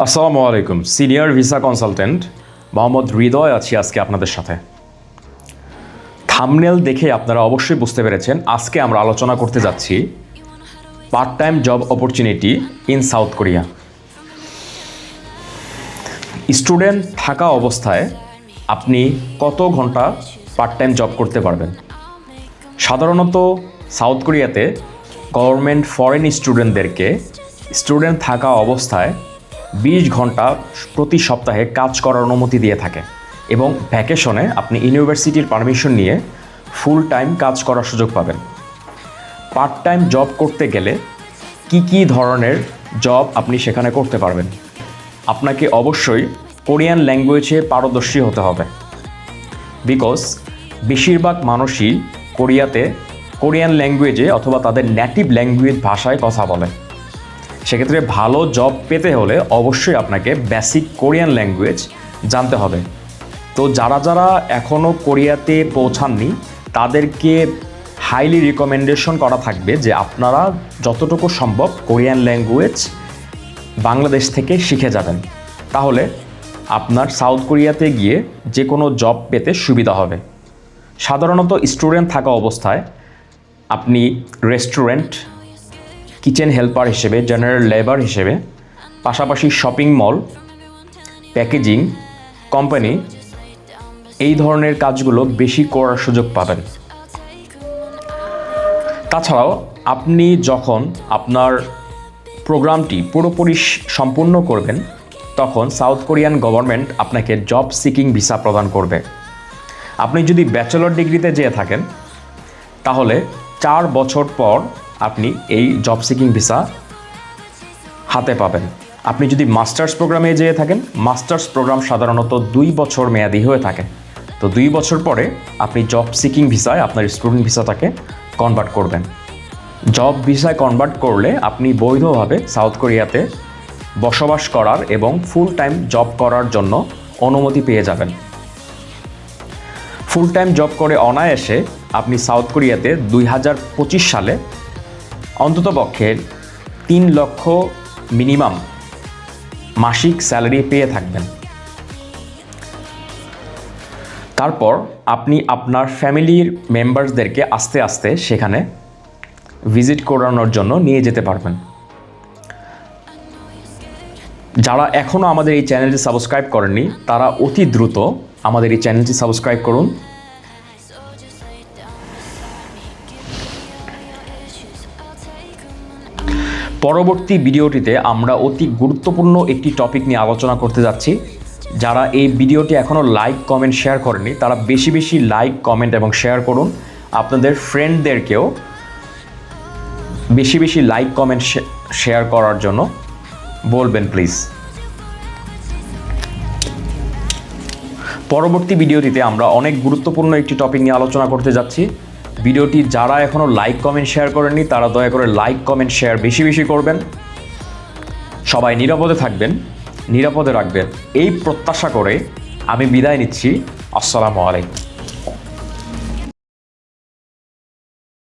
আসসালামু আলাইকুম। Senior visa consultant Mohammad হৃদয় আছি আজকে আপনাদের সাথে। থাম্বনেল দেখে আপনারা অবশ্যই বুঝতে পেরেছেন আজকে আমরা আলোচনা করতে যাচ্ছি part time job opportunity in south Korea. Student থাকা অবস্থায় আপনি কত ঘন্টা পার্ট টাইম জব করতে পারবেন? সাধারণত সাউথ কোরিয়াতে গভর্নমেন্ট ফরেন স্টুডেন্টদেরকে স্টুডেন্ট থাকা অবস্থায় 20 ঘন্টা প্রতি সপ্তাহে কাজ করার অনুমতি দিয়ে থাকে এবং ভ্যাকেশনে আপনি ইউনিভার্সিটির পারমিশন নিয়ে ফুল টাইম কাজ করার সুযোগ পাবেন। পার্ট টাইম জব করতে গেলে কি ধরনের জব আপনি সেখানে করতে পারবেন? আপনাকে অবশ্যই কোরিয়ান ল্যাঙ্গুয়েজে পারদর্শী হতে হবে, বিকজ বেশিরভাগ মানুষই কোরিয়াতে কোরিয়ান ল্যাঙ্গুয়েজে অথবা তাদের নেটিভ ল্যাঙ্গুয়েজ ভাষায় কথা বলে। সেক্ষেত্রে ভালো জব পেতে হলে অবশ্যই আপনাকে বেসিক কোরিয়ান ল্যাঙ্গুয়েজ জানতে হবে। তো যারা এখনও কোরিয়াতে পৌঁছাননি তাদেরকে হাইলি রিকমেন্ডেশন করা থাকবে যে আপনারা যতটুকু সম্ভব কোরিয়ান ল্যাঙ্গুয়েজ বাংলাদেশ থেকে শিখে যাবেন, তাহলে আপনার সাউথ কোরিয়াতে গিয়ে যে কোনো জব পেতে সুবিধা হবে। সাধারণত স্টুডেন্ট থাকা অবস্থায় আপনি রেস্টুরেন্ট, কিচেন হেল্পার হিসেবে, জেনারেল লেবার হিসেবে, পাশাপাশি শপিং মল, প্যাকেজিং কোম্পানি, এই ধরনের কাজগুলো বেশি করার সুযোগ পাবেন। তাছাড়াও আপনি যখন আপনার প্রোগ্রামটি পুরোপুরি সম্পূর্ণ করবেন তখন সাউথ কোরিয়ান গভর্নমেন্ট আপনাকে জব সিকিং ভিসা প্রদান করবে। আপনি যদি ব্যাচেলর ডিগ্রিতে যেয়ে থাকেন তাহলে 4 বছর পর আপনি এই জব সিকিং ভিসা হাতে পাবেন। আপনি যদি মাস্টার্স প্রোগ্রামে যেয়ে থাকেন, মাস্টার্স প্রোগ্রাম সাধারণত 2 বছর মেয়াদি হয়ে থাকে। তো 2 বছর পরে আপনি জব সিকিং ভিসায় আপনার স্টুডেন্ট ভিসাটাকে কনভার্ট করবেন। জব ভিসায় কনভার্ট করলে আপনি বৈধভাবে সাউথ কোরিয়াতে বসবাস করার এবং ফুল টাইম জব করার জন্য অনুমতি পেয়ে যাবেন। ফুল টাইম জব করে অনায়াসে আপনি সাউথ কোরিয়াতে 2025 সালে অন্ততপক্ষে 3 লক্ষ মিনিমাম মাসিক স্যালারি পেয়ে থাকবেন। তারপর আপনি আপনার ফ্যামিলির মেম্বারসদেরকে আস্তে আস্তে সেখানে ভিজিট করানোর জন্য নিয়ে যেতে পারবেন। যারা এখনও আমাদের এই চ্যানেলটি সাবস্ক্রাইব করেননি তারা অতি দ্রুত আমাদের এই চ্যানেলটি সাবস্ক্রাইব করুন। পরবর্তী ভিডিওটিতে আমরা অতি গুরুত্বপূর্ণ একটি টপিক নিয়ে আলোচনা করতে যাচ্ছি। যারা এই ভিডিওটি এখনও লাইক, কমেন্ট, শেয়ার করেননি তারা বেশি বেশি লাইক, কমেন্ট এবং শেয়ার করুন। আপনাদের ফ্রেন্ডদেরকেও বেশি বেশি লাইক, কমেন্ট, শেয়ার করার জন্য বলবেন প্লিজ। পরবর্তী ভিডিওটিতে আমরা অনেক গুরুত্বপূর্ণ একটি টপিক নিয়ে আলোচনা করতে যাচ্ছি। ভিডিওটি যারা এখনও লাইক, কমেন্ট, শেয়ার করেননি তারা দয়া করে লাইক, কমেন্ট, শেয়ার বেশি বেশি করবেন। সবাই নিরাপদে থাকবেন, নিরাপদে রাখবেন এই প্রত্যাশা করে আমি বিদায় নিচ্ছি। আসসালামু আলাইকুম।